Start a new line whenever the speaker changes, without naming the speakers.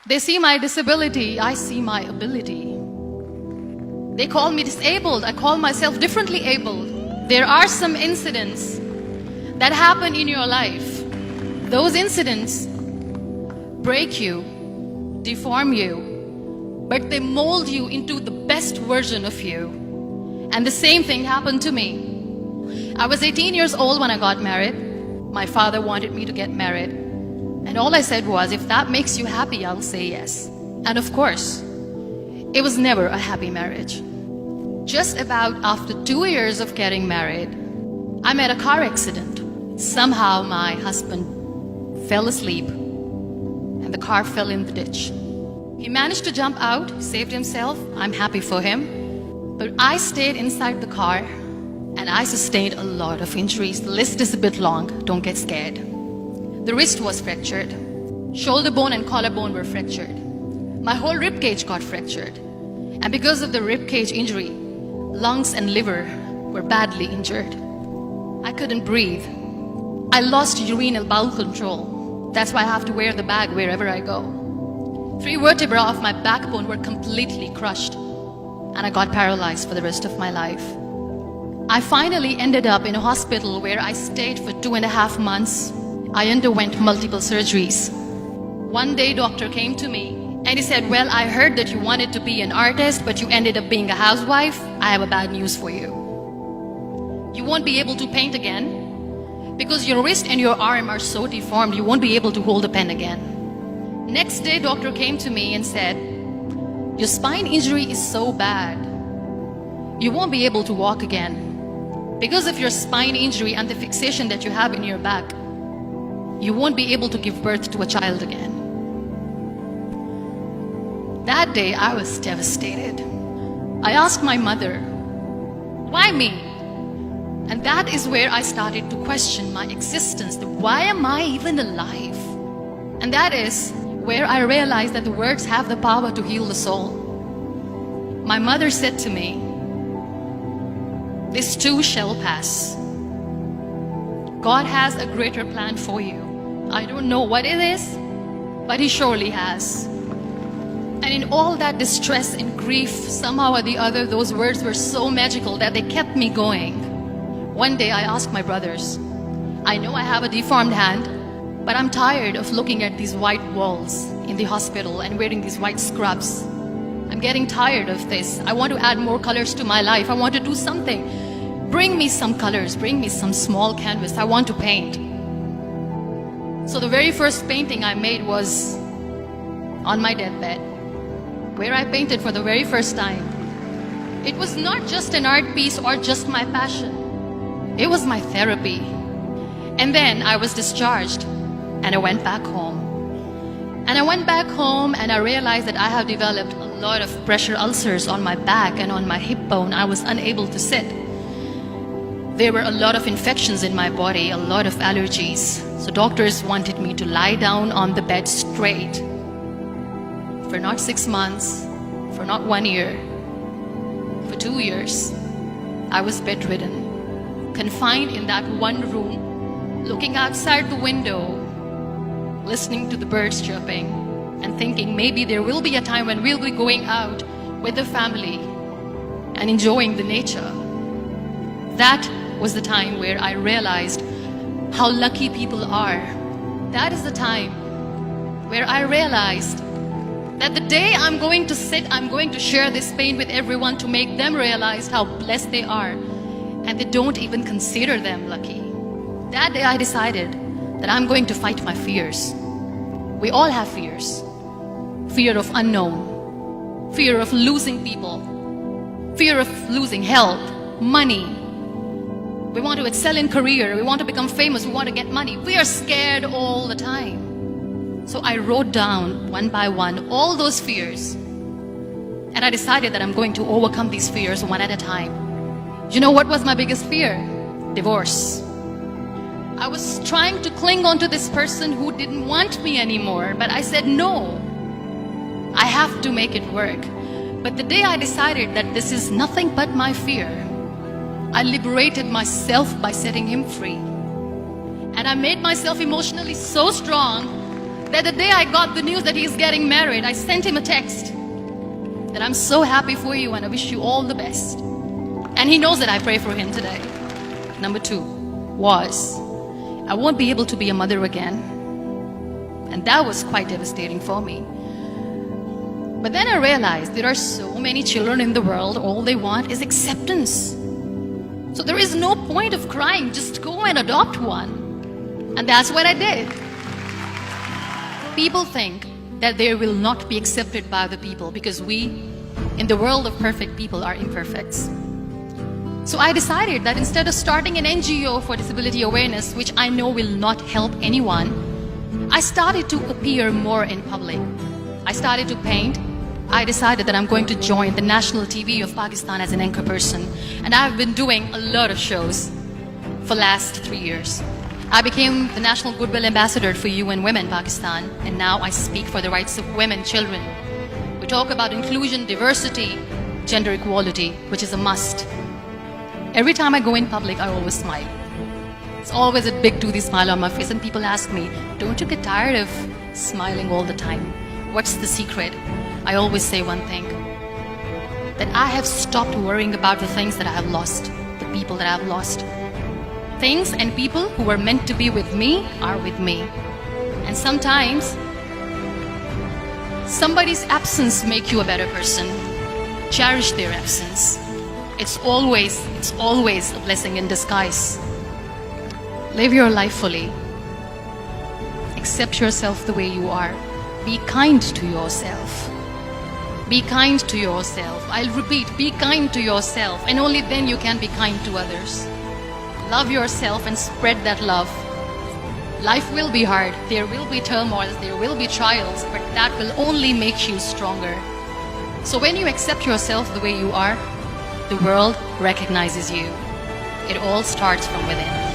They see my disability, I see my ability. They call me disabled, I call myself differently abled. There are some incidents that happen in your life. Those incidents break you, deform you, but they mold you into the best version of you. And the same thing happened to me. I was 18 years old when I got married. My father wanted me to get married. And all I said was, if that makes you happy, I'll say yes. And of course, it was never a happy marriage. Just about after 2 years of getting married, I met a car accident. Somehow my husband fell asleep and the car fell in the ditch. He managed to jump out, saved himself. I'm happy for him. But I stayed inside the car and I sustained a lot of injuries. The list is a bit long, don't get scared. The wrist was fractured. Shoulder bone and collarbone were fractured. My whole rib cage got fractured. And because of the rib cage injury, lungs and liver were badly injured. I couldn't breathe. I lost urinary bowel control. That's why I have to wear the bag wherever I go. 3 vertebrae of my backbone were completely crushed. And I got paralyzed for the rest of my life. I finally ended up in a hospital where I stayed for 2.5 months. I underwent multiple surgeries. One day, doctor came to me and he said, well, I heard that you wanted to be an artist, but you ended up being a housewife. I have a bad news for you. You won't be able to paint again because your wrist and your arm are so deformed, you won't be able to hold a pen again. Next day, doctor came to me and said, your spine injury is so bad, you won't be able to walk again. Because of your spine injury and the fixation that you have in your back, you won't be able to give birth to a child again. That day, I was devastated. I asked my mother, why me? And that is where I started to question my existence. Why am I even alive? And that is where I realized that the words have the power to heal the soul. My mother said to me, this too shall pass. God has a greater plan for you. I don't know what it is, but He surely has. And in all that distress and grief, somehow or the other, those words were so magical that they kept me going. One day I asked my brothers, I know I have a deformed hand, but I'm tired of looking at these white walls in the hospital and wearing these white scrubs. I'm getting tired of this. I want to add more colors to my life. I want to do something. Bring me some colors, bring me some small canvas. I want to paint. So the very first painting I made was on my deathbed, where I painted for the very first time. It was not just an art piece or just my passion. It was my therapy. And then I was discharged and I went back home. And I went back home and I realized that I have developed a lot of pressure ulcers on my back and on my hip bone. I was unable to sit. There were a lot of infections in my body, a lot of allergies. So doctors wanted me to lie down on the bed straight for not 6 months, for not 1 year, for 2 years. I was bedridden, confined in that one room, looking outside the window, listening to the birds chirping and thinking maybe there will be a time when we'll be going out with the family and enjoying the nature. That was the time where I realized how lucky people are. That is the time where I realized that the day I'm going to sit, I'm going to share this pain with everyone to make them realize how blessed they are, and they don't even consider them lucky. That day I decided that I'm going to fight my fears. We all have fears. Fear of unknown, fear of losing people, fear of losing health, money. We want to excel in career, we want to become famous, we want to get money. We are scared all the time. So I wrote down one by one all those fears. And I decided that I'm going to overcome these fears one at a time. You know what was my biggest fear? Divorce. I was trying to cling on to this person who didn't want me anymore, but I said no. I have to make it work. But the day I decided that this is nothing but my fear, I liberated myself by setting him free. And I made myself emotionally so strong that the day I got the news that he's getting married, I sent him a text that I'm so happy for you and I wish you all the best. And he knows that I pray for him today. Number 2 was, I won't be able to be a mother again. And that was quite devastating for me. But then I realized there are so many children in the world, all they want is acceptance. So there is no point of crying, just go and adopt one. And that's what I did. People think that they will not be accepted by the people because we, in the world of perfect people, are imperfects. So I decided that instead of starting an NGO for disability awareness, which I know will not help anyone, I started to appear more in public. I started to paint. I decided that I'm going to join the national TV of Pakistan as an anchor person. And I've been doing a lot of shows for the last 3 years. I became the National Goodwill Ambassador for UN Women Pakistan, and now I speak for the rights of women, children. We talk about inclusion, diversity, gender equality, which is a must. Every time I go in public, I always smile. It's always a big toothy smile on my face, and people ask me, don't you get tired of smiling all the time? What's the secret? I always say one thing, that I have stopped worrying about the things that I have lost, the people that I have lost. Things and people who were meant to be with me are with me. And sometimes, somebody's absence makes you a better person. Cherish their absence. It's always a blessing in disguise. Live your life fully. Accept yourself the way you are. Be kind to yourself. Be kind to yourself. I'll repeat, be kind to yourself, and only then you can be kind to others. Love yourself and spread that love. Life will be hard. There will be turmoils, there will be trials, but that will only make you stronger. So when you accept yourself the way you are, the world recognizes you. It all starts from within.